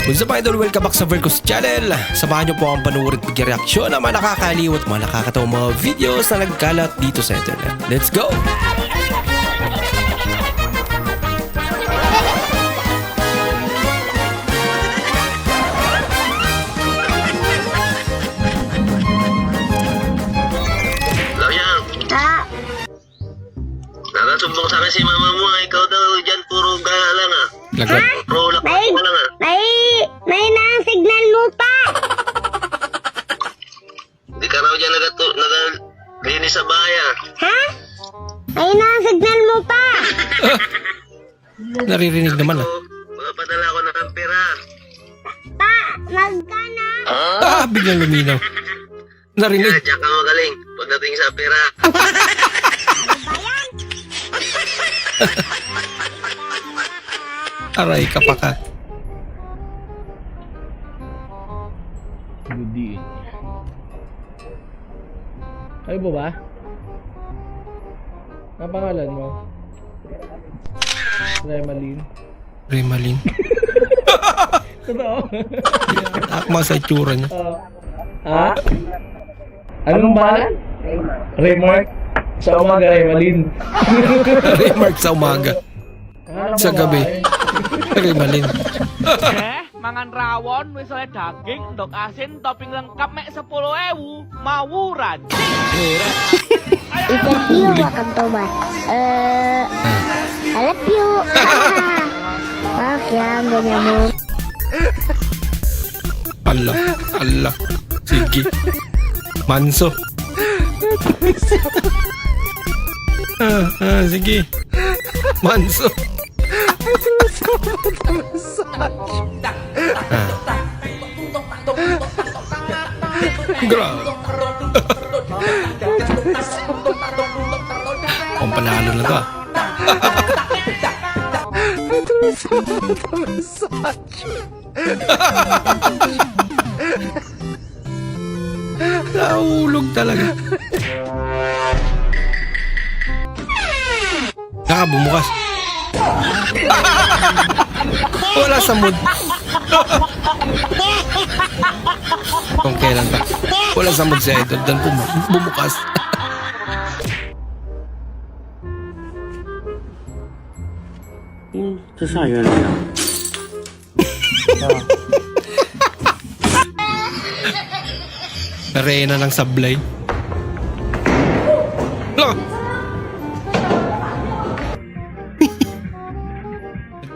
What's up idol? Welcome back sa Vercos Channel. Samahan niyo po ang panuorin at reaksyon ng mga nakakaliw at mga nakakatawang mga videos na nagkalat dito sa internet. Let's go! Lawyang, nakasumbong sa akin si mama mo. Ikaw daw dyan, puro gaya lang ah. Lagot. Puro lakot mo lang ah. May nang signal mo pa. Hindi ka raw dyan nagalinis sa bahay ah. Ha? May nang signal mo pa. Naririnig naman ah. Mapadala ko na ng pera. Pa, magkano? Biglang luminaw. Narinig. Kaya diyan ka magaling pagdating sa pera. Aray ka pa ka. Budin. Kayo po ba? Ang pangalan mo? Remalin. Remalin. Totoo? Akma sa itsura niya. Ha? Anong pangalan? Remark. Sa umaga, Remalin. Remark sa umaga. Sa gabi. Remalin. Mangan rawon, misalnya daging, endok asin, topping lengkap mek 10.000, mawuran. Interview akan tobat. I love you. Maaf ya, nggak nyambung. Allah. Sige. Manso. Sige. Manso. Grabe. Ang panalo na to ah. Nahulog talaga. Bumukas. Wala sa mood. Kung kailan pa. Wala sa mood si Idol. Dan bumukas. Sasaya na lang. Reyna ng sablay. Hala!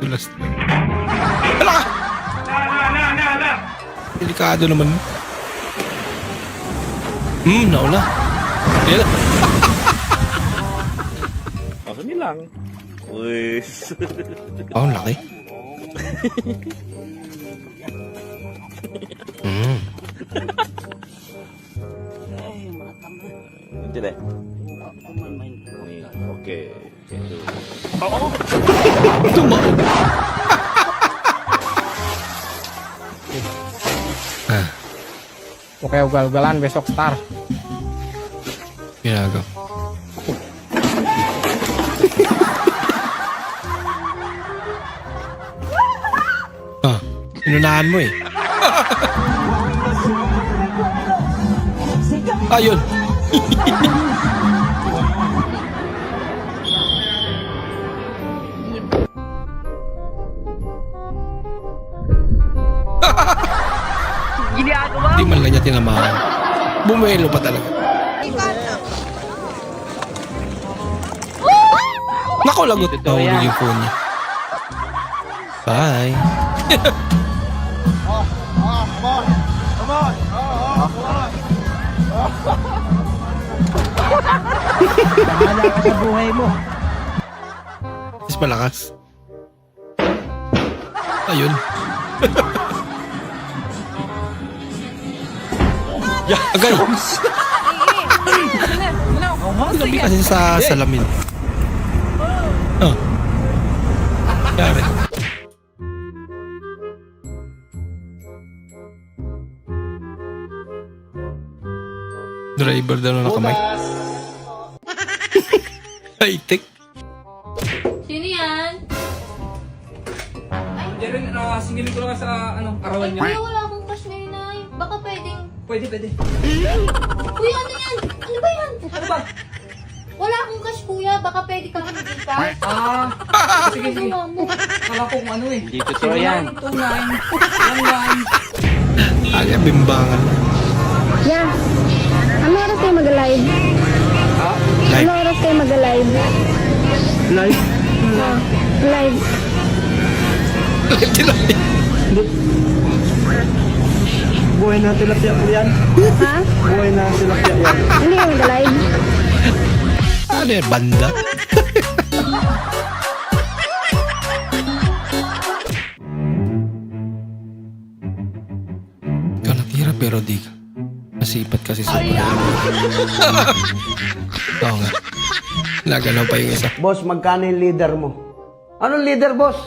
Tulas na. Hala ka! Delikado naman. Nauna. Yan. Kaso nilang. Uy. Oh, ang laki. Hindi na. Okay. Tumaog. Oke, ugal-ugalan besok start. Ginagaw. Inunahan mo eh. Ayun. Hindi man lang niya tinamahan. Bumuelo pa talaga. Nako, lagot. Nahulog yung phone niya. Bye. Bahala ka sa buhay mo. Mas malakas. Ayun. Agay. Labi kasi sa salamin. Yari. Driver daw na nakamay. High-tech. Sino yan? Jeron, nakasing bibili ko lang sa arawan Kuya, wala akong cash ngayon ay. Baka pwedeng... Pwede. Kuya, ano yan? Ano ba yan? Ano ba? Wala akong cash, kuya. Baka pwede kang mag-gift. Sige. Gawa mo. Kala ko kung ano eh. Hindi totoo yan. 29, 11. Aga, bimbangan. Yeah. Ano oras kayo mag-live? Live. Ano oras kayo mag-live? Live? Live. Buhay na tilapia po yan. Ha? Buhay na tilapia yan. Hindi kayo mag-live? Ano yan, banda? Ikaw natira pero di ka. Masipat kasi sobra. Oo nga. Nagalaw pa yung isa. Boss, magkano yung leader mo? Anong leader, boss?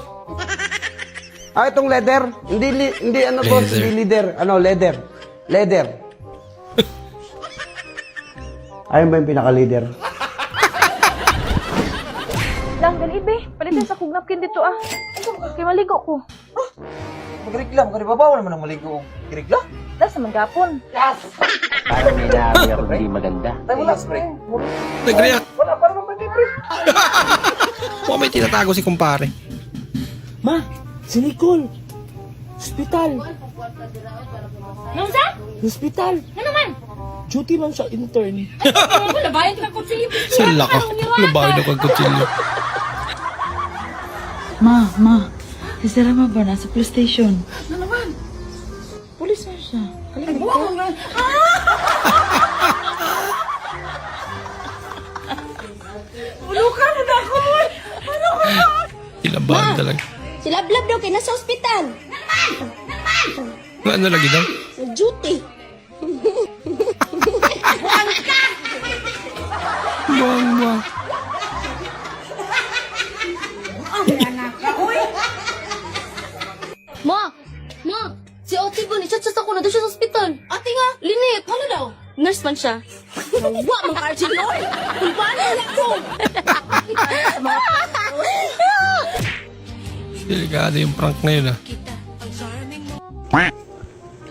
Itong leather? Hindi ano, boss, Leather. hindi leader. Ano, leather. Leather. Ayun ba yung pinaka-leader? Langgan, ibe. Palitin sa kugnapkin dito ah. Kaya maligo ko. Magregla, magribabaw naman ang maligo. Kirigla? Das naman gapon. Parang may naamoy ako hindi maganda. Tayo wala, spray. Nag-react. Wala, para naman din, pre. Mukhang may tinatago si kumpare. Ma, si Nicole. Hospital. Nung sa? Hospital. Ano naman? Duty man siya, intern. Wala bayan ka kung silip. Sala ka. Labahin ako ang kutsilyo. Ma, si Sarama ba nasa police station? Ano naman? Police na siya. Kalimig ko. Bulukan na ako. Ilabahan talaga. Si Lablab daw kayo nasa ospital. Ano lagi daw? Duty. Buwang. Ma! Si Ate ba ni chat sa ako na doon siya sa ospital. Ate nga, linit. Ano daw? Nurse man siya. Nawa, mga Archie Lloyd. Kung paano na ako? Delikado yung prank na yun ah.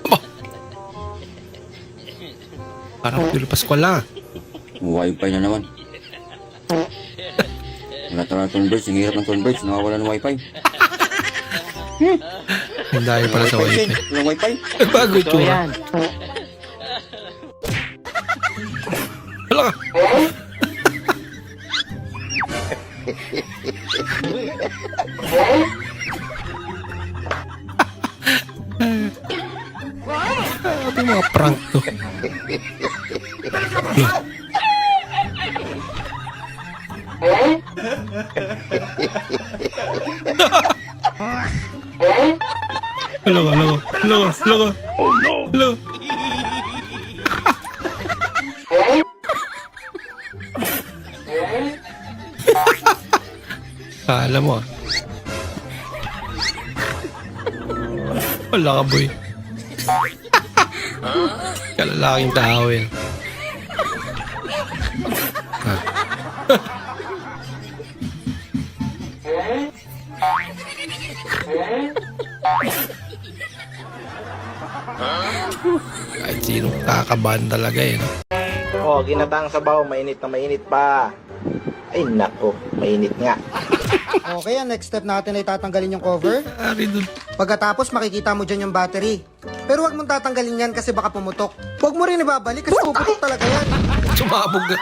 Aba! Parang Pilo Pascual lang ah. Wi-Fi na naman. Wala talaga converge. Ang hirap ng converge. Nakawala ng Wi-Fi. Ang dahil pala sa wifi. Walang Wi-Fi. Bago ito ah. Wala ka. Ito yung mga prank to. Hello. Hello. Alam mo ah. Wala ka boy. Kalalaking tao yan. Ha? Kahit sinong kakabahan talaga eh. No? Oh, ginataang sabaw, mainit na mainit pa. Ay, nako, mainit nga. Okay, ang next step natin ay tatanggalin yung cover. Ari dun. Pagkatapos, makikita mo dyan yung battery. Pero wag mong tatanggalin yan kasi baka pumutok. Huwag mo rin ibabalik kasi puputok talaga yan. Sumabog na.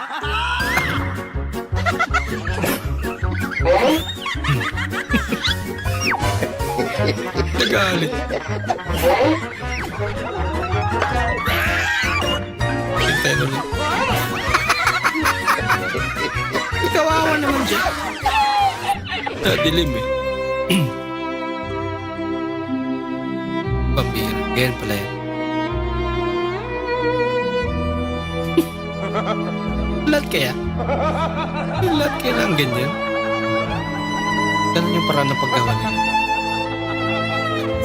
Nagalit. Hintay na ulit. Kawawa naman siya. Dilim eh. Pambira. Ganyan pala yan. Lahat kaya? Lahat kaya na ang ganyan? Ganun yung paraan ng paggawa nila.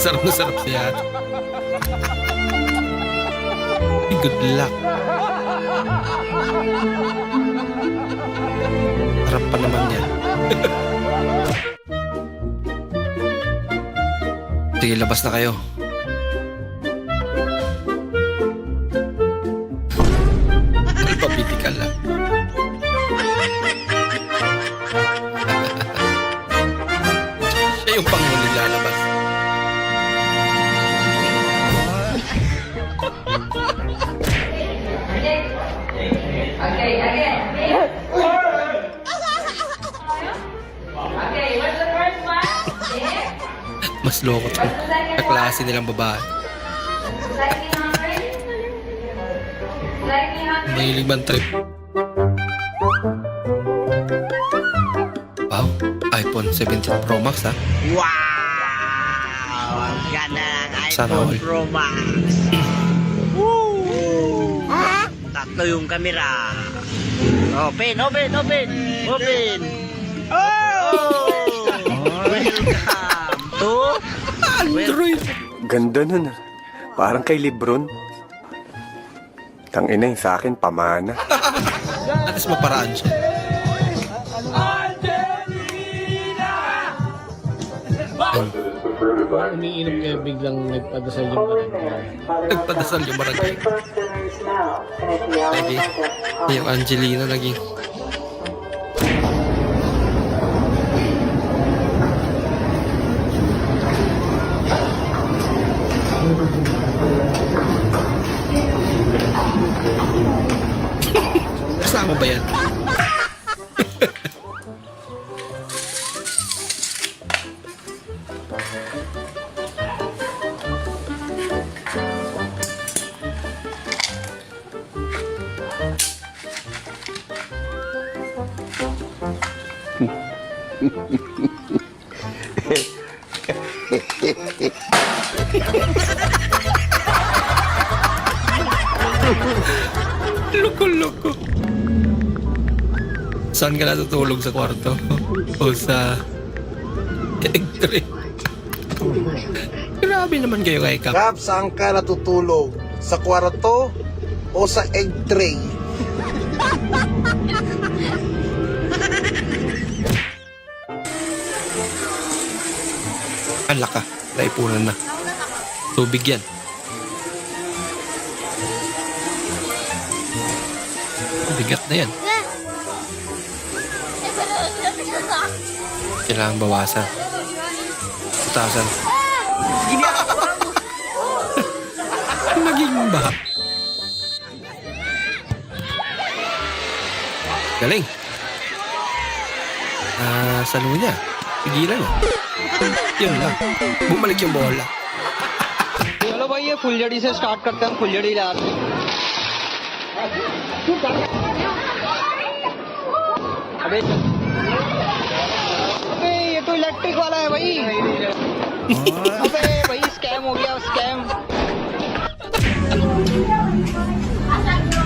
Sarap na sarap siya. Good luck. Sarap pa naman yan. Sige, labas na kayo. Papitikal lang. Siya yung panguling lalabas. Mas loko to. Kaklase nilang babae. Mahilig bang trip? Wow, iPhone 17 Pro Max ha? Wow! Ang ganda ng Sana iPhone all. Pro Max. Woo! Tatlo yung kamera. Open, open, open! Open! Oh! Welcome to... Android! Ganda nun ah. Parang kay Lebron. Tangina yung sa akin, pamana. At least maparaan siya. Umiinom kayo biglang nagpadasal yung barangay. Nagpadasal yung barangay. Lagi. Yung Angelina naging. Kasama ba yan? Loko-loko. Saan ka natutulog, sa kwarto? O sa egg-tray? Grabe naman kayo kay Kap. Kap, saan ka natutulog? Sa kwarto o sa egg tray? Ala ka, naipunan na. Tubig yan. Bigat na yan. Kailangan bawasan. 2,000. Naging baha. Galing. Sa niya. Pigilan niya. Yun lang. Bumalik yung bola. चलो भाई ये फुलझड़ी से स्टार्ट करते हैं फुलझड़ी यार अबे अबे ये तो इलेक्ट्रिक वाला है भाई अबे भाई स्कैम हो गया scam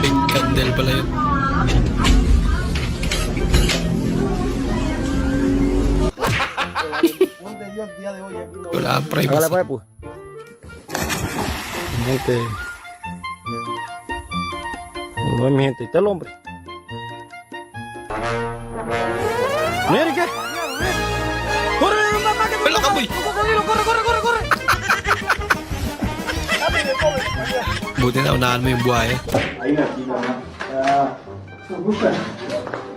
Big candle pala yun. Wala ang privacy. Gente. Hola mi gente, está el hombre. Mira que. ¡Corre, mamá! ¡Que Wala ka, boy! corre, corre, corre, corre! Buti na unahan mo yung buhay.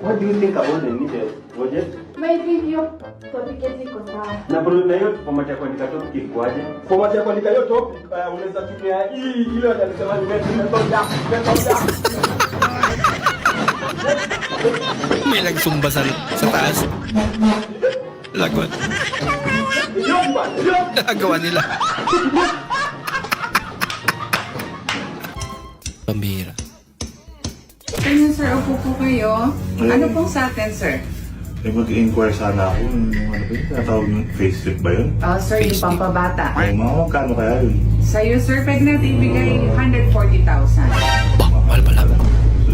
What do you think about the needed budget? May video topic contar. Na problema hiyo format ya kuandika topic kwaje? Format ya kuandika hiyo topic unaweza tumia hii ile alisema nimetoja. May nagsumba sa taas. Lagot. Nagawa nila. Pambihira. Ganyan sir, upo po kayo. Ano pong sa atin sir? Eh, mag-inquire sana ako. Ano ba yun? Tinatawag ng facelift ba yun? Sir, yung pampabata. Ay, mga magkano kaya yun? Sa'yo sir, pwede natin ibigay 140,000. Mahal pala.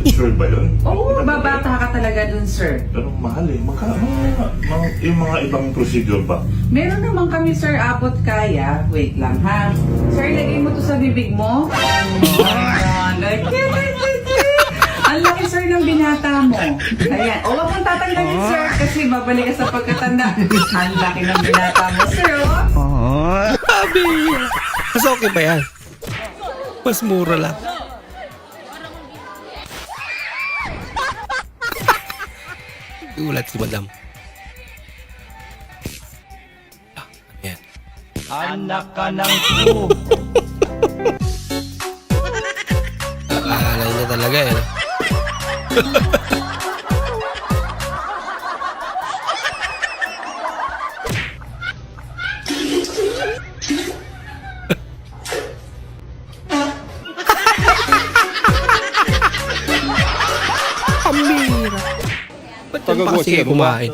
Sure ba yun? Oo, babata ka talaga dun sir. Pero mahal eh. Yung mga ibang procedure ba? Meron naman kami sir, abot kaya. Wait lang ha. Sir, lagay mo to sa bibig mo. Ayan. Ang laki sir ng binata mo. Ayan. O, huwag mong tatanggalin sir kasi babalik ka sa pagkatanda. Ang laki ng binata mo sir. Oh. Sabi! Mas okay pa yan. Mas mura lang. Ulat si madam. Ayan. Anak ka ng po. Alay na talaga eh. Pambira. Ba't yan pa kasi kayo kumain?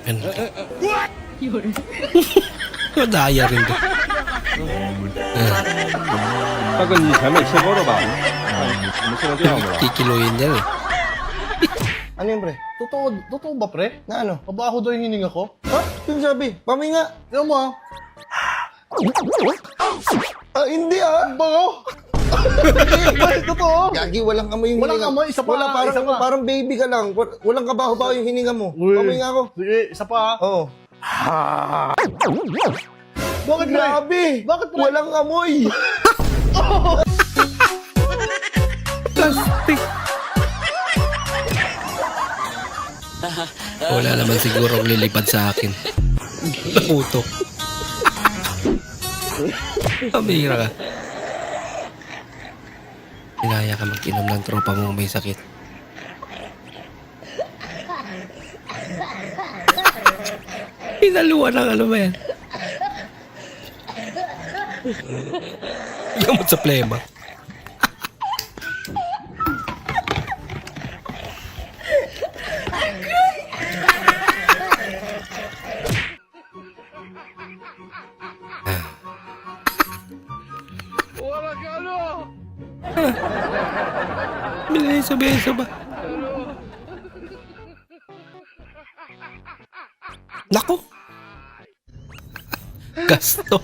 Ano? Madaya rin doon. Kikiloyin yan eh. Ano yun, pre? Totoo ba, pre? Na ano? Kabaho daw yung hininga ko? Ha? Yung sabi? Paminga. Tignan mo, ah. Hindi ah. Bago? Bakit totoo? Gagi, walang amoy yung Walang hininga. amoy, isa pa, Parang, isa pa. parang baby ka lang. Walang kabaho-baho yung hininga mo. Paminga ako. Sige, isa pa, ah. Oo. Bakit, pre? Grabe! Bakit, pre? Walang amoy! Plastic. Wala naman siguro ang lilipad sa akin. Nakutok. Pamira ka. Inaya ka mag-inom ng tropa mong may sakit. Pinaluan ng ano ba yan? Gamot sa plema. Beso ba? Nako! Gasto.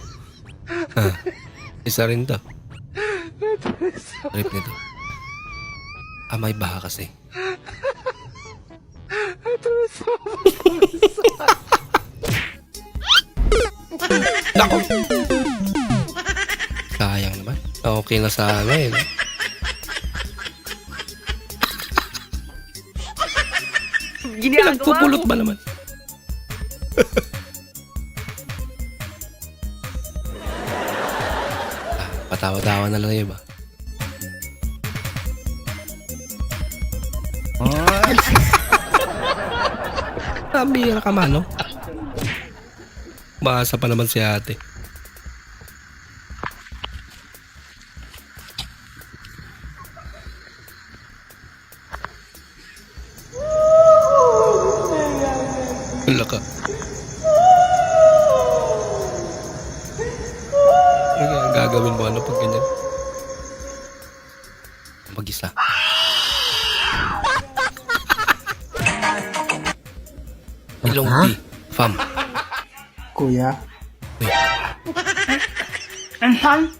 Isa rin to. Rip nito. May baha kasi. Nako! Sayang naman. Okay na sana eh. No? Pinagpupulot ba naman? Patawa-tawa na lang yung iba. Nabira ka man, no? Maasa pa naman si ate. Wala ka. Ano ang gagawin mo ano pag ganyan? Mag-isa. Ilong P. Fam. Kuya? Wait. Ansan?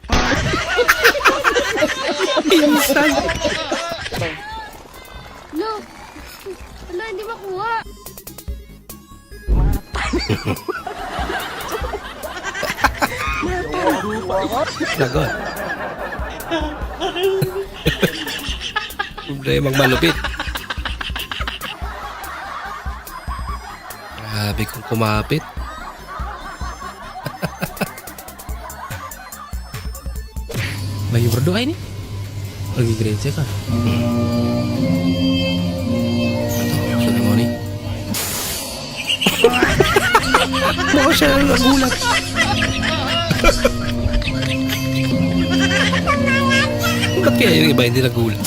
Pinsan. No. Wala, hindi makuha. Lagot. Problema malupit. Grabe kung kumapit. May berdoa ini? Lagi gereja kan? Atau seremoni? Mau siya nagulat. Ba't kaya yung iba hindi nagulat?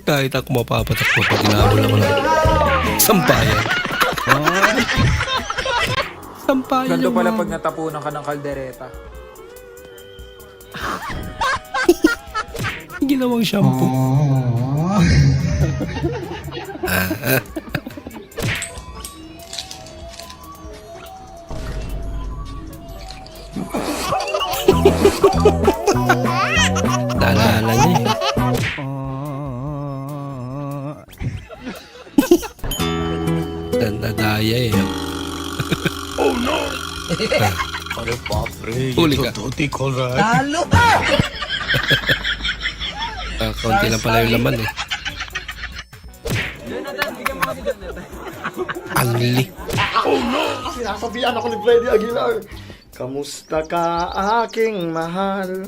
Kahit ako mapapatakbo pag inaabol ako ng sampayan. Sampayan Ganto yung pala mga... pag natapunan ka ng kaldereta. Ginawang shampoo. Naalala niya eh. Nadaya eh. Oh no! Huli ka. Talo ka! Konti lang pala yung laman eh. Angli. Sinasabihan ako ni Freddy Aguilar. Kamusta ka aking mahal?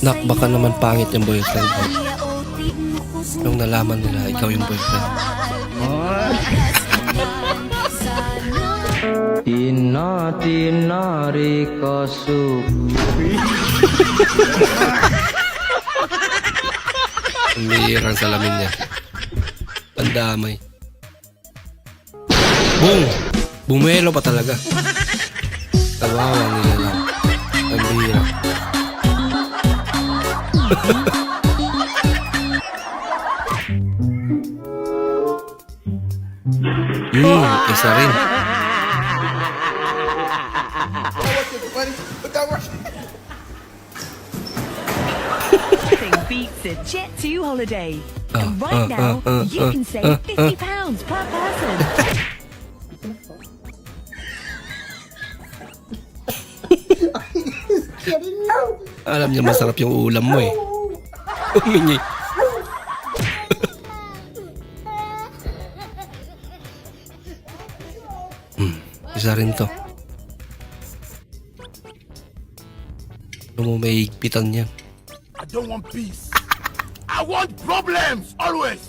Nak, baka naman pangit yung boyfriend mo. Nung nalaman nila, ikaw yung boyfriend. Tinari kasu. Umiirang salamin niya. Ang damay. Boom! Bumelo pa talaga. Tawawang nila lang. Ang bihira. Isa rin. Nothing beats a Jet2 holiday. And right now, you can save £50 per person. Alam niya masarap yung ulam mo eh. Humingi. Isa rin to. Ano mo may higpitan niya? I don't want peace. I want problems always.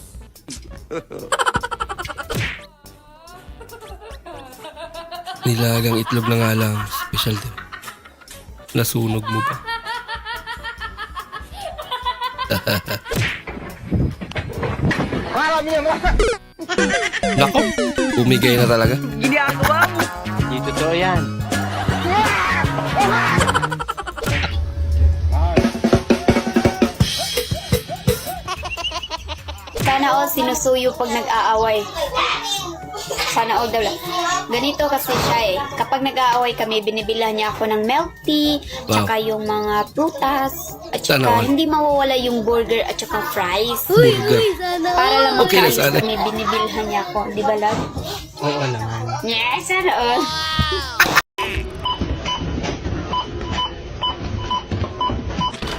Nilagang itlog na nga lang. Special din. Nasunog mo ba? Nako, umigay na talaga. Ginagawa mo! Hindi totoo yan. Sana all sinusuyo pag nag-aaway. Sana all daw lang. Ganito kasi siya eh. Kapag nag-aaway kami, binibilhan niya ako ng milk tea, tsaka yung mga prutas, at Sana tsaka all. hindi mawawala yung burger at tsaka fries. Burger. Para lang Okay na magkaayos sana. kami, binibilhan niya ako. Di ba, love? Oo naman. Yes, sana all.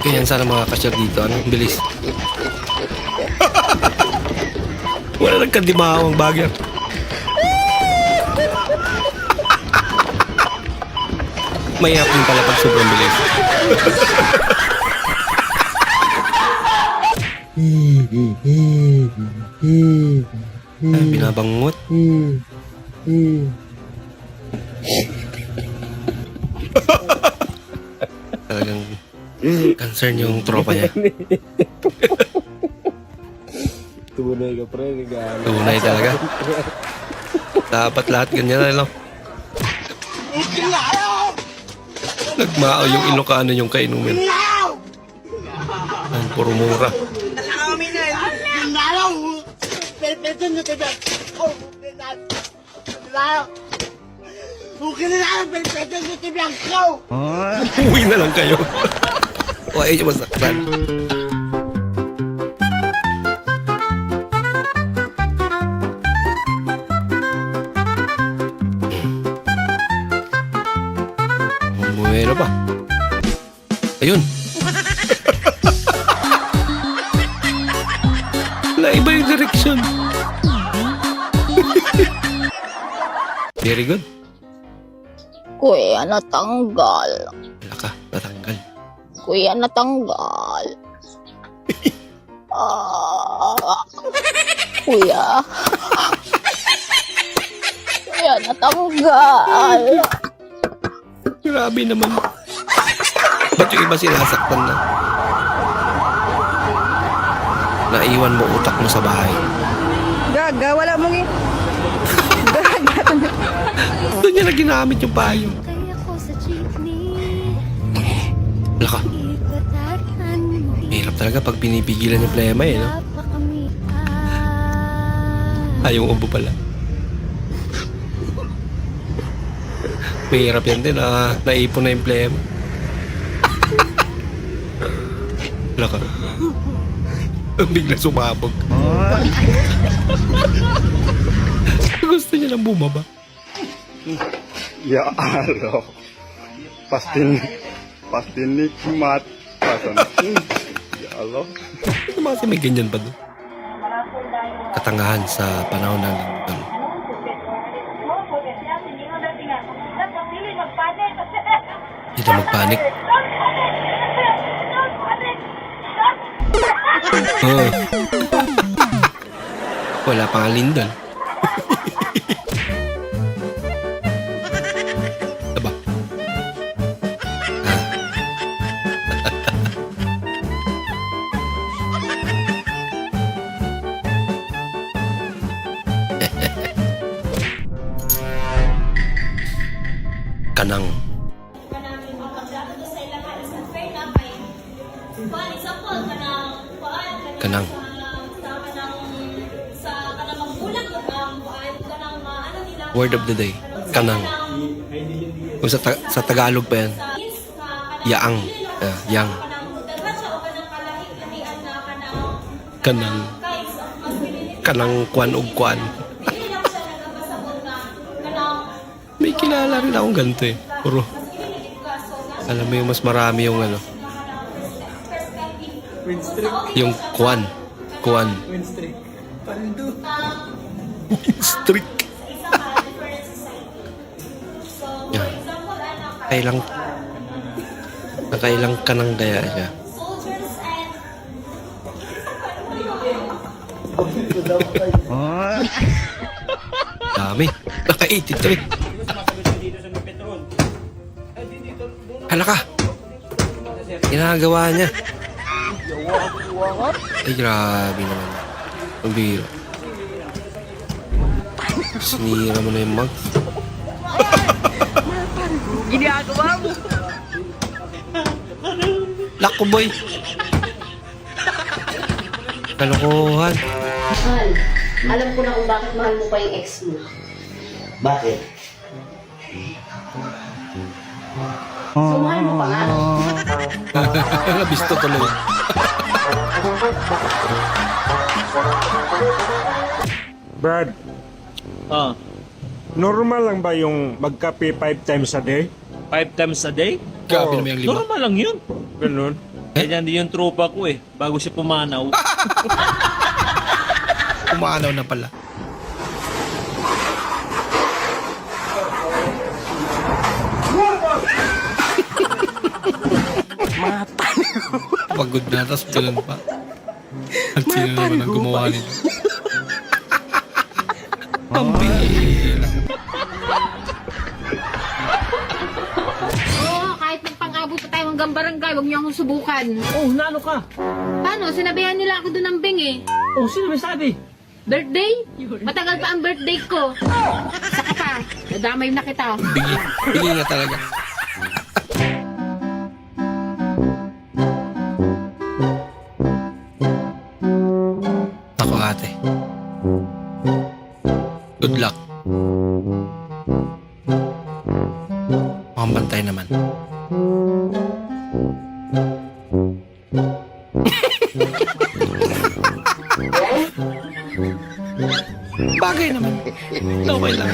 Kaya sana mga kasyar dito. Ano? Bilis. Wala nang kandimahawang bagay. Mahirap din pala pag sobrang bilis. Binabangot. Talagang concern yung tropa niya. Tunay ka pre. Tunay talaga. Dapat lahat ganyan na lang. Nagmao yung Ilocano yung kainumin. Ang puro mura. Uwi na lang kayo. O ay masaktan. Bumero pa. Ayun. Naiba yung direksyon. Very good. Kuya, natanggal. Wala ka, natanggal. Kuya, natanggal. Kuya. Kuya, natanggal. Grabe naman. Ba't yung iba sinasaktan na? Naiwan mo utak mo sa bahay. Gaga, wala mong Doon niya na ginamit yung payo. Wala ka. Hirap talaga pag pinipigilan yung plema eh, no? Ay, yung ubo pala. Mahirap yan din, naipon na yung plema. Wala ka. Bigla sumabog. Gusto niya lang bumaba. Ya Allah. Pasti nikmat. Ya Allah. Kasi may ganyan pa doon. Katangahan sa panahon ng lindol. Hindi na magpanik. Oh. Wala pang lindol. Diba? Kanang. Kanang. Word of the day. Kanang. Kung sa Tagalog pa yan. Yaang. Yang. Kanang. Kanang kwan ug kwan. May kilala rin akong ganito eh. Puro. Alam mo yung mas marami yung ano. Yung kwan. Kwan. Winstreak. Yan. Nakailang ka nang gaya siya. Dami. Naka-83. Hala ka. Ginagawa niya. Ay, grabe naman. Ang biro. Sinira mo na yung mug. Ginagawa mo. Lako, boy. Kalokohan. Mahal, alam ko na kung bakit mahal mo pa yung ex mo. Bakit? So, mahal mo pa nga. Nabisto tuloy. Brad, normal lang ba yung magkape 5 times a day? 5 times a day? Grabe naman yung lima. Normal lang yun. Ganun. Ganyan din yung tropa ko eh. Bago siya pumanaw. Umanaw na pala. Pagod na, tapos ganun pa. At sino naman ang gumawa nito? Pambihira. Oo, kahit magpang-abot pa tayo hanggang barangay, huwag niyo akong subukan. Oh, nalo ka. Paano? Sinabihan nila ako doon ng Bing eh. Oh, sino may sabi? Birthday? Matagal pa ang birthday ko. Saka pa, nadamay na kita. Bingi nga talaga. Ako ate. Good luck. Mukhang bantay naman. Bagay naman. Okay lang.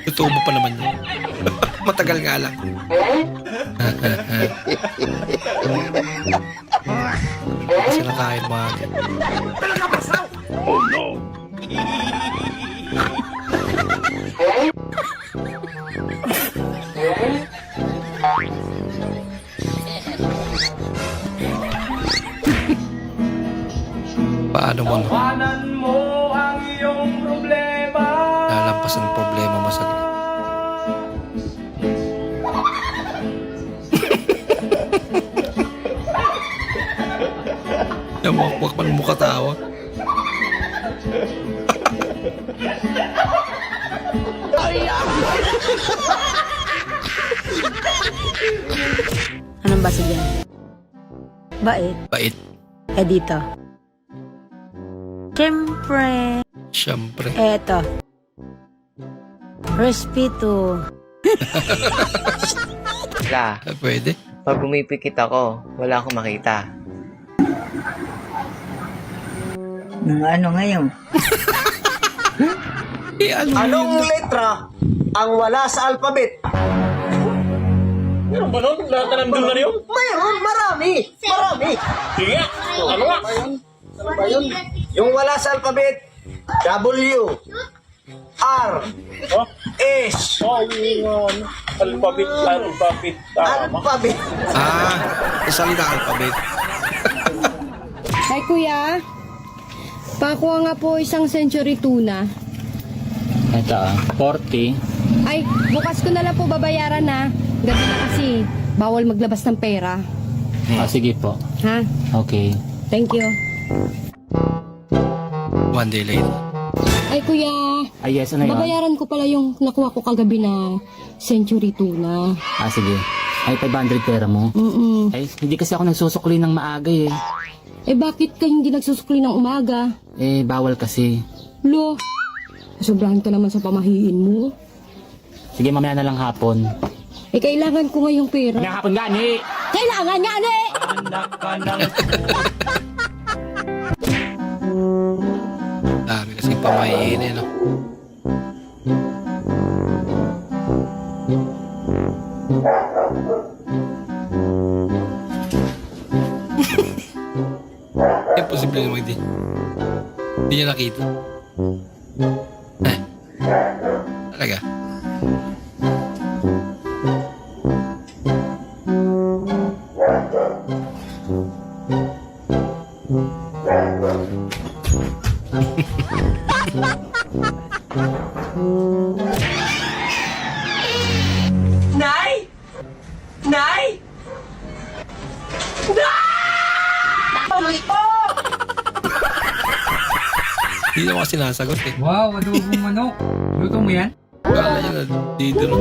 Tutubo pa naman yun. Matagal nga lang. Kasi nakain mo akin. Oh no! Paano mo no? Mo ang iyong problema. Lalampas ang problema mo saglit. Namukwak pa ng mukha tawa. Anong basa dyan? Bait. Bait. Eh dito. Siyempre. Siyempre. Eto. Respeto. La, Pwede. pag pumipikit ako, wala akong makita. Ano ngayon? Anong letra ang wala sa alphabet? Meron ba nun? Lahat na nandun na yun? Mayroon, marami. Sige nga. Ano nga? Ano ba yun? Yung wala sa alphabet, W, R, S, Alphabet. alphabet. Salita alphabet. Ay kuya, pakuha nga po isang century tuna. Ito 40. Ay, bukas ko na lang po babayaran na. Gabi na kasi, bawal maglabas ng pera. Sige po. Ha? Okay. Thank you. One day later. Ay kuya, Ay, yes, ano yun? babayaran ko pala yung nakuha ko kagabi na century tuna. Sige. Ay, 500 pera mo. Ay, hindi kasi ako nagsusukli ng maaga eh. Eh bakit ka hindi nagsusukli ng umaga? Eh, bawal kasi. Lo, sobrahan ka naman sa pamahiin mo. Sige, mamaya na lang hapon. Eh kailangan ko ngayong pera. Mamaya hapon gani! Kailangan nga ni! Anak ka ng... Dami kasi pamahiin eh, no? Imposible naman di. Hindi niya nakita. Talaga. Nay! Nay! Hindi naman kasi sinasagot eh. Wow, adobong manok. Luto mo yan? Kala niya na dito no.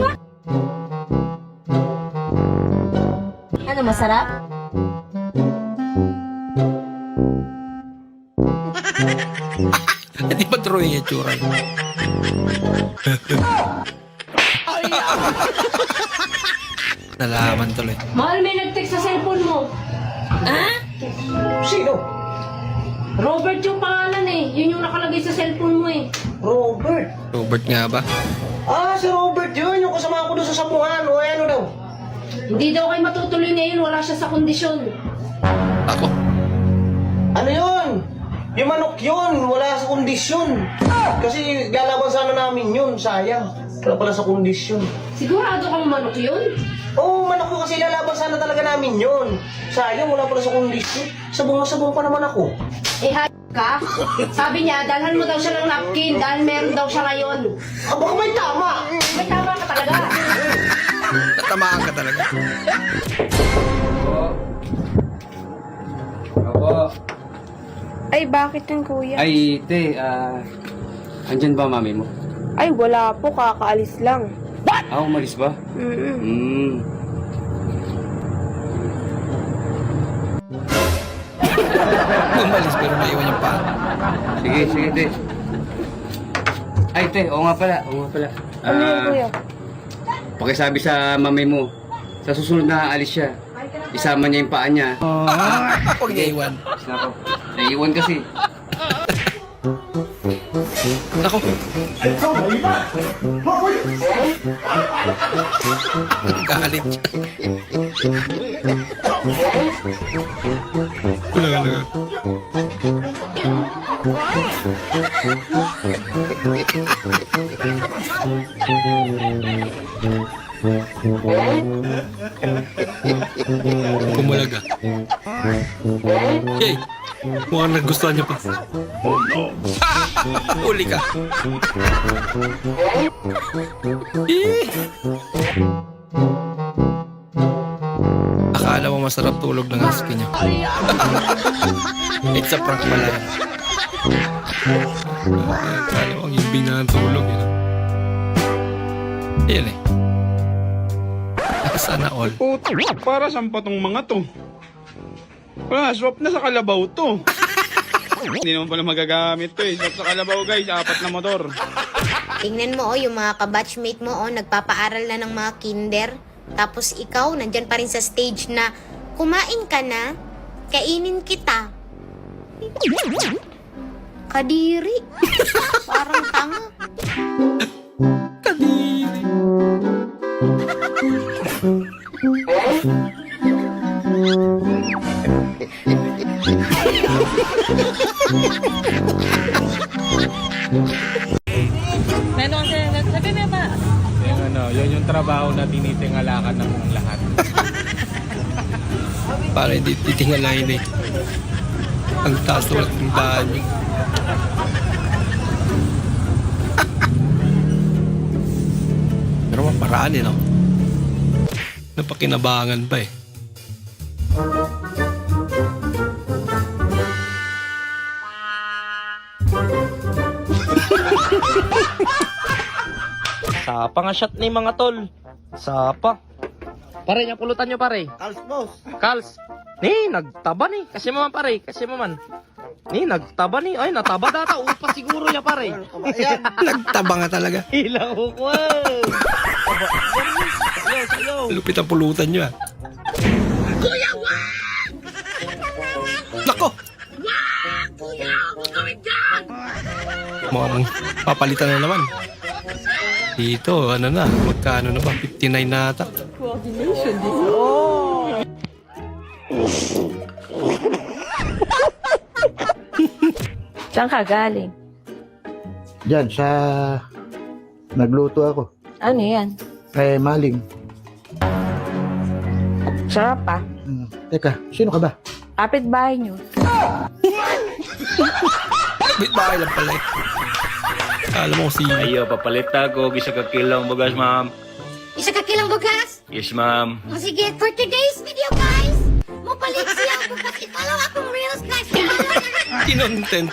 Ano, masarap? Hindi pa drawing yung tsura. Nalaman tuloy. Mahal, may nag-text sa cellphone mo. Sino? Robert yung pangalan eh. Yun yung nakalagay sa cellphone mo eh. Robert. Robert nga ba? Si Robert yun. Yung kasama ko doon sa sapuhan. O ano daw? Hindi daw kayo matutuloy ngayon. Wala siya sa kondisyon. Ako. Ano yun? Yung manok yun. Wala sa kondisyon. Kasi lalaban sana namin yun. Sayang. Wala pala sa kondisyon. Sigurado kang manok yun? Oo, manok ko kasi lalaban sana talaga namin yun. Sayang, wala pala sa kondisyon. Sabong na sabong pa naman ako. Eh, ka? Sabi niya, dalhan mo daw siya ng napkin dahil meron daw siya ngayon. Baka may tama. May tama ka talaga. Natamaan ka talaga. Ay, bakit yung kuya? Ay, te, andyan ba mami mo? Ay, wala po, kakaalis lang. Umalis ba? Umalis pero naiwan yung paa. Sige, te. Ay, te, oo nga pala. Ano yun, kuya? Pakisabi sa mami mo, sa susunod na aalis siya, isama niya yung paa niya. Huwag niya iwan. Naiiwan kasi. Ako. Galit siya. Wala. Kumulaga. Yay! Mukhang nagustuhan niya pa. Uli ka. Akala mo masarap tulog ng husky niya. It's a prank pala yan. Akala mo ang ibig na tulog yun. Ayan eh. Sana all. Para saan pa tong mga to? Wala, swap na sa kalabaw to. Hindi naman pala magagamit to eh. Swap sa kalabaw guys, 4 na motor. Tingnan mo, yung mga kabatchmate mo, nagpapaaral na ng mga kinder. Tapos ikaw, nandyan pa rin sa stage na, kumain ka na, kainin kita. Kadiri. Parang tanga. Kadiri. Meron kasi, sabi mo ba? Yun yung trabaho na tinitingalakan ng lahat. Para hindi titingalahin eh. Ang taas na ng daan yun. Pero maparaan eh, no? Napakinabangan pa eh. Sapa nga shot ni mga tol. Sapa. Pare, yung pulutan nyo pare. Kals, boss. Kals. Ni, nagtaba ni. Kasi mo man pare, kasi mo man. Ni, nagtaba ni. Ay, nataba data. Upa siguro niya pare. Nagtaba nga talaga. Ilang ukwa. Lupit ang pulutan nyo ah. Nako! Mukhang papalitan na naman. Dito, ano na, magkano na ba? 59 na ata. Coordination dito. Oh! Saan ka galing? Diyan, sa... Nagluto ako. Ano yan? Maling. Sarap pa. Teka, sino ka ba? Kapit-bahay nyo. Bitbahay lang pala eh. Alam mo si... Ayo, papalit ako. Isa ka kilang bugas, ma'am. Isa ka kilang bugas? Yes, ma'am. O sige, for today's video guys, mapalit siya bukas. I-follow akong reels guys. Kinontent.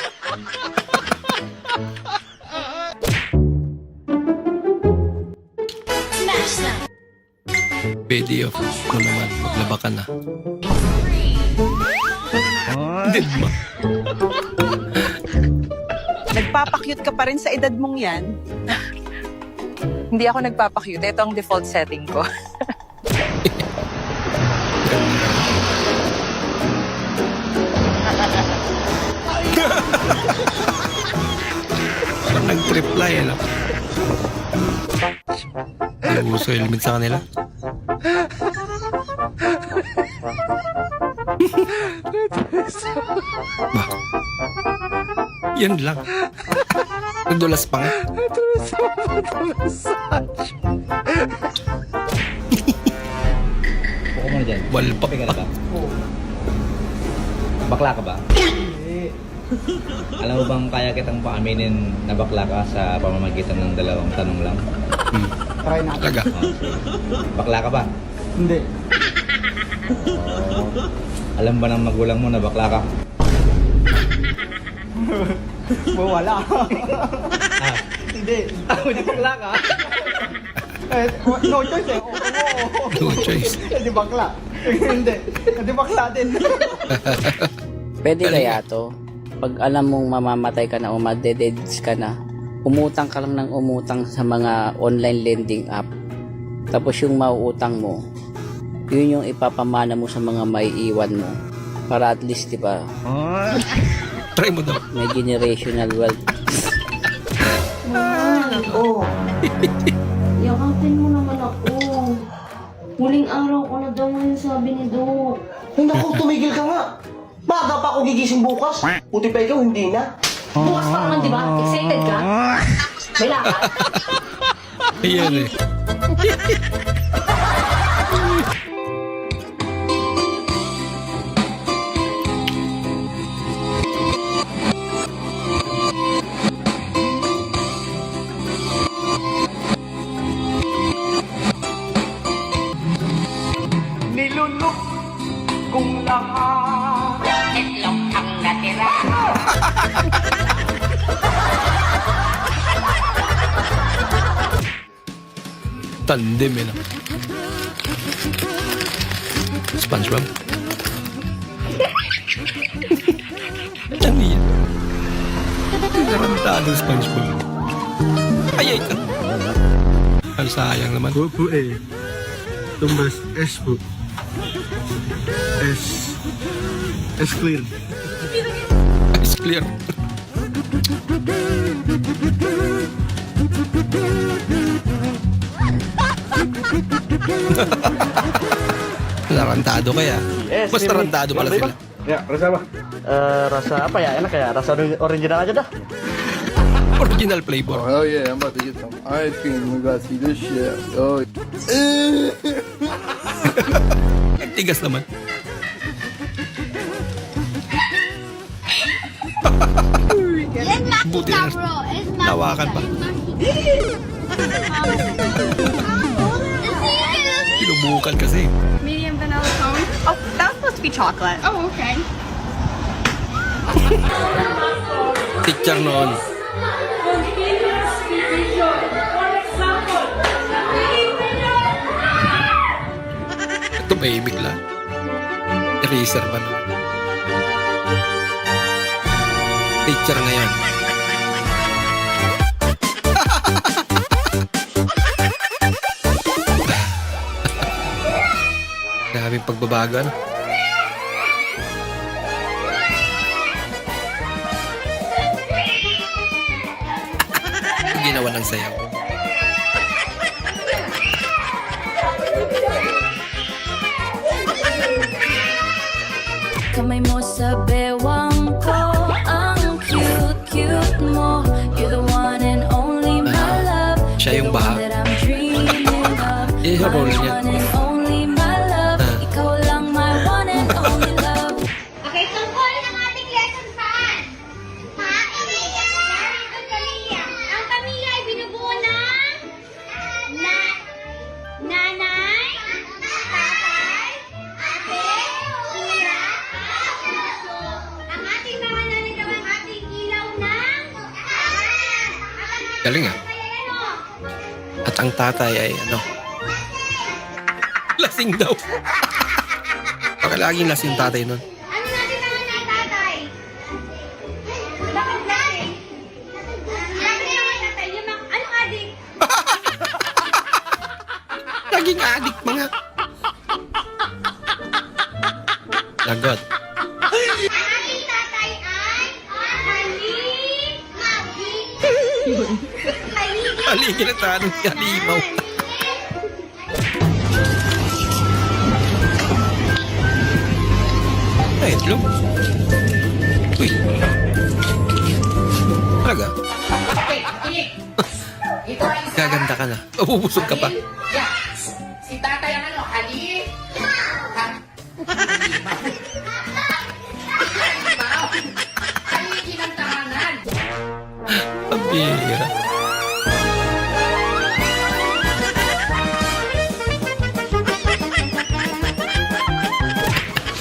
Smash na! Video. Ano naman, maglaba ka na. Hindi ba? Nagpapakyut ka pa rin sa edad mong yan? Hindi ako nagpapakyut. Ito ang default setting ko. Parang nag-reply ano. Ang uso yung limit sa kanila. Ba? Yan lang. Nagdulas pa nga. Buko mo na dyan. Walpap pa. Bakla ka ba? Alam mo bang kaya kitang paaminin na bakla ka sa pamamagitan ng dalawang tanong lang? Try natin. Talaga. Bakla ka ba? Hindi. Alam ba ng magulang mo na bakla ka? Wala. Ah, Hindi. hindi bakla ka? No choice eh. No choice. Hindi bakla. Hindi. Hindi bakla din. Pwede kaya to? Pag alam mong mamamatay ka na o madededs ka na, umutang ka lang ng umutang sa mga online lending app. Tapos yung mauutang mo, yun yung ipapamana mo sa mga maiiwan mo. Para at least, di ba? Try mo daw. May generational wealth. Oh. Yakapin mo naman ako. Huling araw ko na daw ngayon sabi ni Doc. Naku, tumigil ka nga. Maaga pa ako gigising bukas. Buti pa ikaw, hindi na. Bukas pa naman, di ba? Excited ka? May lakad? Ayan eh. Nilunok kung lahat. Itlog ang natira. Tandem eh no. SpongeBob. Ano yan? Tarantado SpongeBob. Ay, ito. Ang sayang naman. Opo eh. Tumbas S po. S. S clear. It's clear. Tarantado kaya. Mas tarantado pala sila. Ya, rasa apa? Rasa apa ya? Enak ya? Rasa original aja dah. Original flavor. Oh yeah, I'm about to get some ice cream. We gotta see this shit. Oh. Ang tigas naman. Buti na. Tawakan pa. Sinubukan kasi. Medium vanilla cone. Oh, that was supposed to be chocolate. Oh, okay. Teacher noon. Ito may bigla. Eraser ba naman? Teacher ngayon. Daming pagbabago, ano? Ginawa ng sayaw. Kamay mo sa bewang ko, ang cute mo. You're the one and only my love. Siya yung baha. I-roll niya. Ikaw lang my one and only love. Okay, tungkol ng ating lesson saan? Ha? Ang pamilya. Ang pamilya ay binubuo ng nanay, tatay, ate, kuya, bunso. Ang ating mga nanay daw ang ating ilaw ng Galing ah. At ang tatay ay ano? Lasing daw. Baka laging lasing tatay nun. ano natin naman na tatay? Bakit lasing? Lagi naman tatay, yung mga, anong adik? Laging adik mga. Lagot. Ang ating tatay ay Haligi na tanong si Halimaw. Ay, itlog. Uy. Talaga? Gaganda ka na. Mabubusog ka pa. Si tatay ang ano, hali? Haligi ng tahanan. Pambira.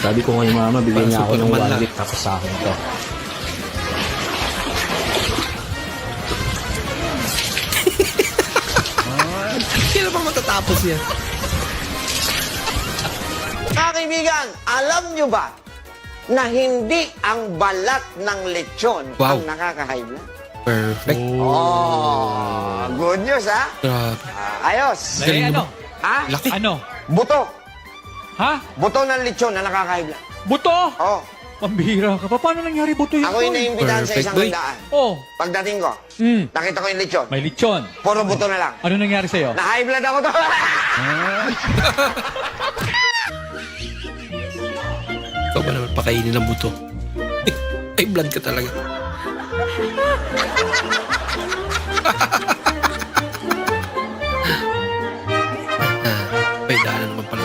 Sabi ko kay mama, bigyan niya ako ng Superman 1 lang. week tapos sa akin to. Kailan pa matatapos yan? Mga kaibigan, alam nyo ba na hindi ang balat ng lechon ang nakaka-high blood? Perfect. Oh, good news ha? Grabe. Ayos. Galing ano? mo. Ha? Laki. Ano? Buto. Ha? Buto ng lechon na nakaka-high blood. Buto? Oo. Pambihira ka pa. Paano nangyari buto yun? Ako yung naimbitahan sa isang handaan. Oh. Pagdating ko, nakita ko yung lechon. May lechon. Puro buto na lang. Ano nangyari sa'yo? Na-high blood ako to. Ikaw ba naman pakainin ng buto? Ay, blood ka talaga. May daanan naman pala.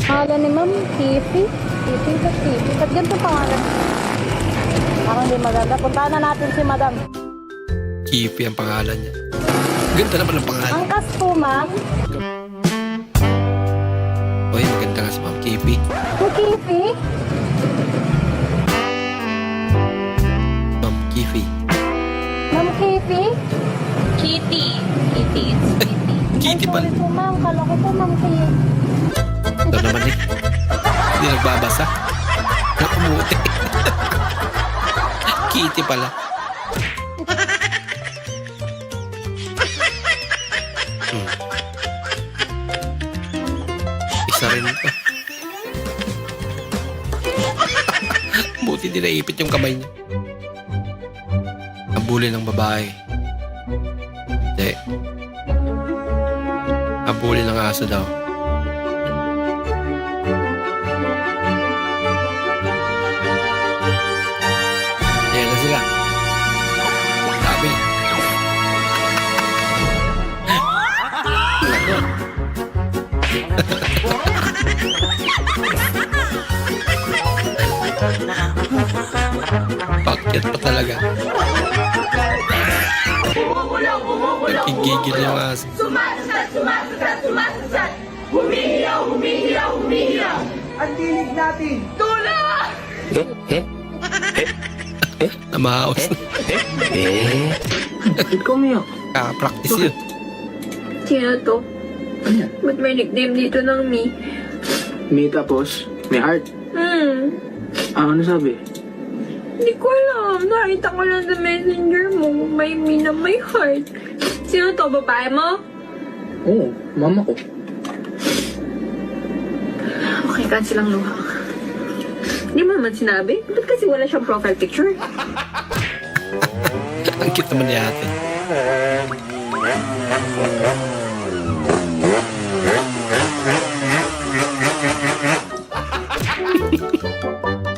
Pangalan ni Ma'am, Kifi. Kifi ka Kifi. Ba't ganito pangalan? Ako hindi maganda. Puntahan na natin si Madam. Kifi ang pangalan niya. Ganda naman ang pangalan. Angkas po, Ma'am. Uy, maganda nga si Ma'am Kifi. Ang Kifi? Ma'am Kifi. Ma'am Kifi? Kitty. Kitty. It's Kitty. Kitty pala. Sorry po, Ma'am. Kala ko po, Ma'am Kifi. Ito naman eh. Hindi nagbabasa. Nakamuti. Kitty pala. Isa rin ito. Buti di naipit yung kamay niya. Habulin ng babae. Hindi. Habulin ng aso daw. Ayan na sila. Sabi. Pakyat pa talaga. Nagigigil yung aso. Sumasasat! Humihiyaw! Ang dinig natin! Tulong! Namahaos. Ikaw mo yun. Practice yun. Sino to? Ba't may nickname dito ng me? Me tapos, may heart. Ano sabi? Hindi ko alam. Nakita ko lang sa messenger mo. May me na may heart. Sino to? Babae mo? Oo, mama ko. Okay, cancel ang luha. Hindi mo naman sinabi. Ba't kasi wala siyang profile picture? Ang cute naman ni ate.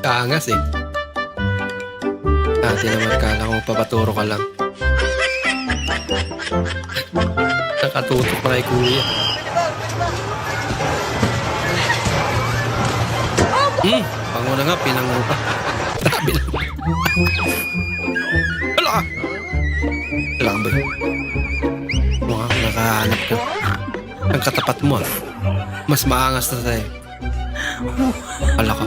Kaangas eh. Ate naman, kala ko papaturo ka lang. Nakatutok pa kay kuya. Pango na nga, pinango pa. Grabe lang. Hala ka! Kailangan ba yun? Mukhang nakahanap ka. Ang katapat mo ah. Mas maangas na sa'yo. Hala ka.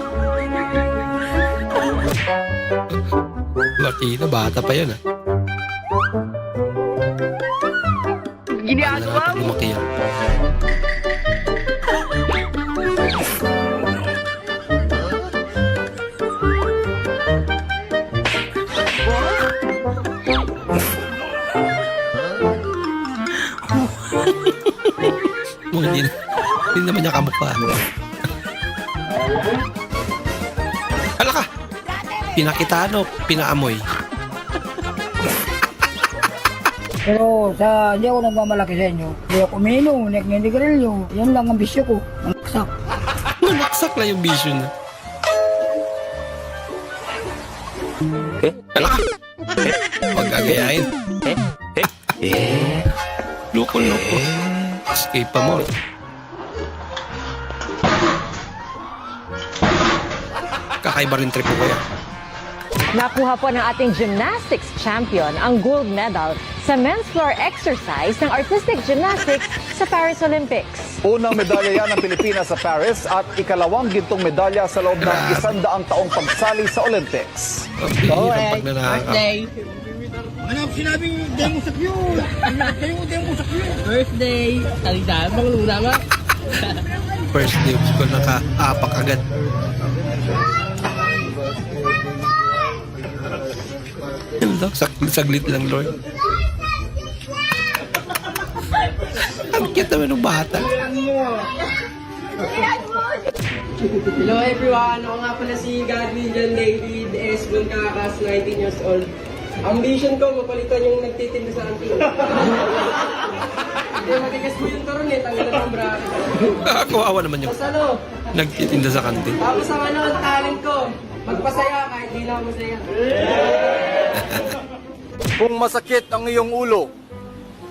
Martina, bata pa yan ah. Ginagawa mo? Lumaki yan. Hindi naman niya kamukha. Hala ka! Pinakitaan o pinaamoy? Pero hindi ako nagmamalaki sa inyo. Hindi ako uminom, nagnindigarilyo. Yan lang ang bisyo ko. Naksak. Naksak lang yung bisyo na. Hala ka! Huwag gagayain. Loko-loko. Escape pa mo. Kakaiba rin trip ko kaya. Nakuha po ng ating gymnastics champion ang gold medal sa men's floor exercise ng artistic gymnastics sa Paris Olympics. Unang medalya yan ng Pilipinas sa Paris at ikalawang gintong medalya sa loob ng 100 taong pagsali sa Olympics. Birthday! Ano sinabing demo sa Q? Demo sa Q? Birthday! Talisaan, magluna nga. First day of school, naka-apak agad. Saglit lang, Lord. Ang cute naman ng bata. Hello everyone, ako nga pala si Godwin John David S. Buncakas, 19 years old. Ambition ko, mapalitan yung nagtitinda sa anting. Hindi, matigas mo yung turon eh, tanggalan ng bracket. Kawawa naman yung Tapos ano? nagtitinda sa kantin. Tapos ang ano, ang talent ko, magpasaya kahit di na ako masaya. Kung masakit ang iyong ulo,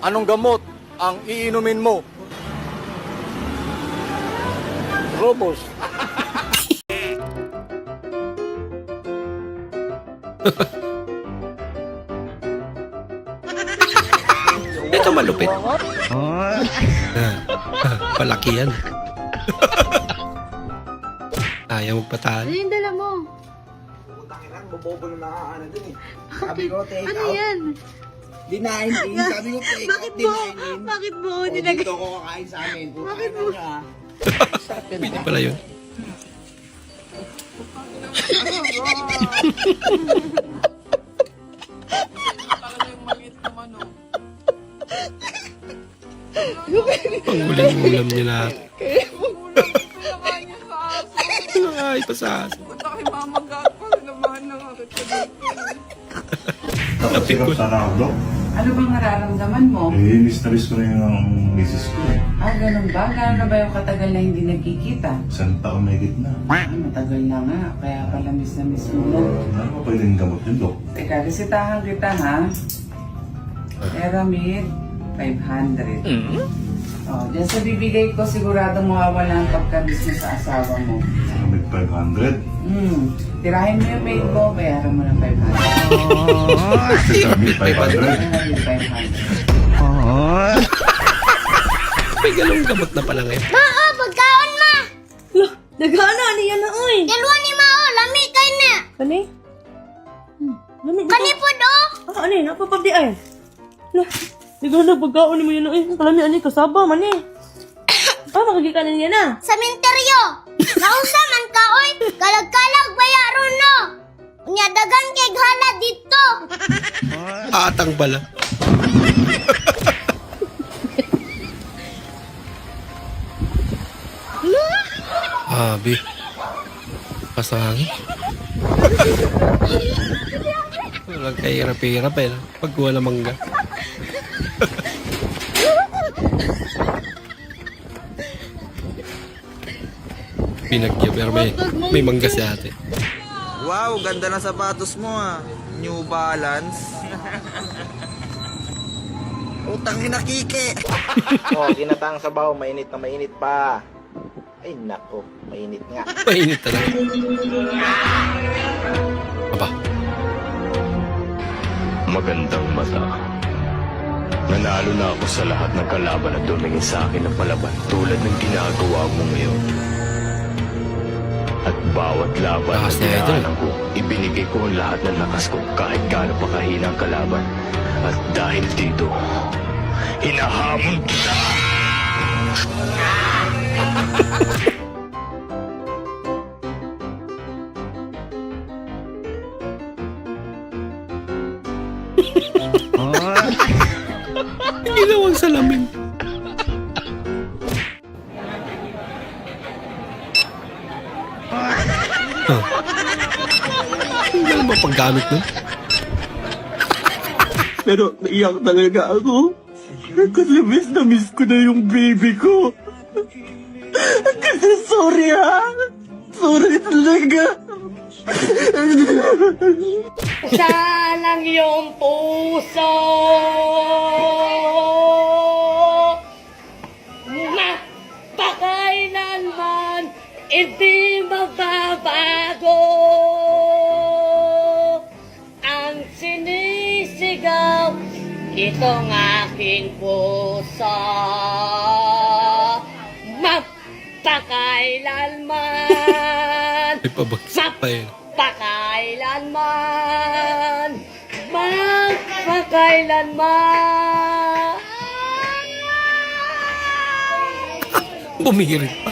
anong gamot ang iinumin mo? Robos. Ito malupit. Palaki yan. Ayaw magpatalo. Ano yung dala mo? Bobobo na nakaano dun eh. Sabi ko, take Ano out. yan? Dinahin. Sabi ko, take out, dinahin. Bakit mo? O, dito ko kakain sa amin. Bakit mo? Pwede pala yun. Ang ulam niya lahat. Ay, pasas. Tapos sana ako, Dok. Ano bang nararamdaman mo? Eh, miss na miss ko na yung misis ko eh. Ganun ba? Gano'n na ba yung katagal na hindi nagkikita? Isang taon na higit na. Matagal na nga, kaya pala miss na miss mo na. Ano pa pwedeng gamot yun, Dok? Teka, resetahan kita ha. Eramid, 500. Diyan sa bibigay ko, sigurado mawawala ang pagka-miss mo sa asawa mo. May 500? Tirahin mo yung maid mo, bayaran mo ng 500. May 500? May galong gamot na pala ngayon. Ma, pagkaon ma! Nagana niya na oy. Dalawa ni Mao, lami kay na. Kani? Lami Kani po do? Ano eh, napapabdi ay. Nagana pagkaon ni mo yun eh. Kalami ani kasaba man eh. Makagikanan niya na. Sa minteryo. Nausa man ka oy. Kalag-kalag baya ron no. Unya dagan kay ghala dito. Atang pala. Abi. Pasangin. Walang kahirap-hirap eh. Pag wala mangga. Pinagya pero may mangga si ate. Wow, ganda ng sapatos mo ah. New Balance. Utang hinakike. Ginataang sabaw, mainit na mainit pa. Ay nako, mainit nga. Mainit talaga. Aba. Magandang mata. Nanalo na ako sa lahat ng kalaban na tumingin sa akin ng palaban tulad ng ginagawa mo ngayon. At bawat laban na dinaanan ko, ibinigay ko ang lahat ng lakas ko kahit gaano pa kahina ang kalaban. At dahil dito, hinahamon kita! Ginawang salamin. Hindi naman paggamit nun. Pero naiyak talaga ako. Kasi miss ko na yung baby ko. Kasi sorry ha. Sorry talaga. Saan ang iyong puso? Mapakailanman hindi magbabago. Ang sinisigaw, itong aking puso. Mapakailanman. May pabagsak pa yun. Pakailanman, magpakailanman. Bumihirit pa.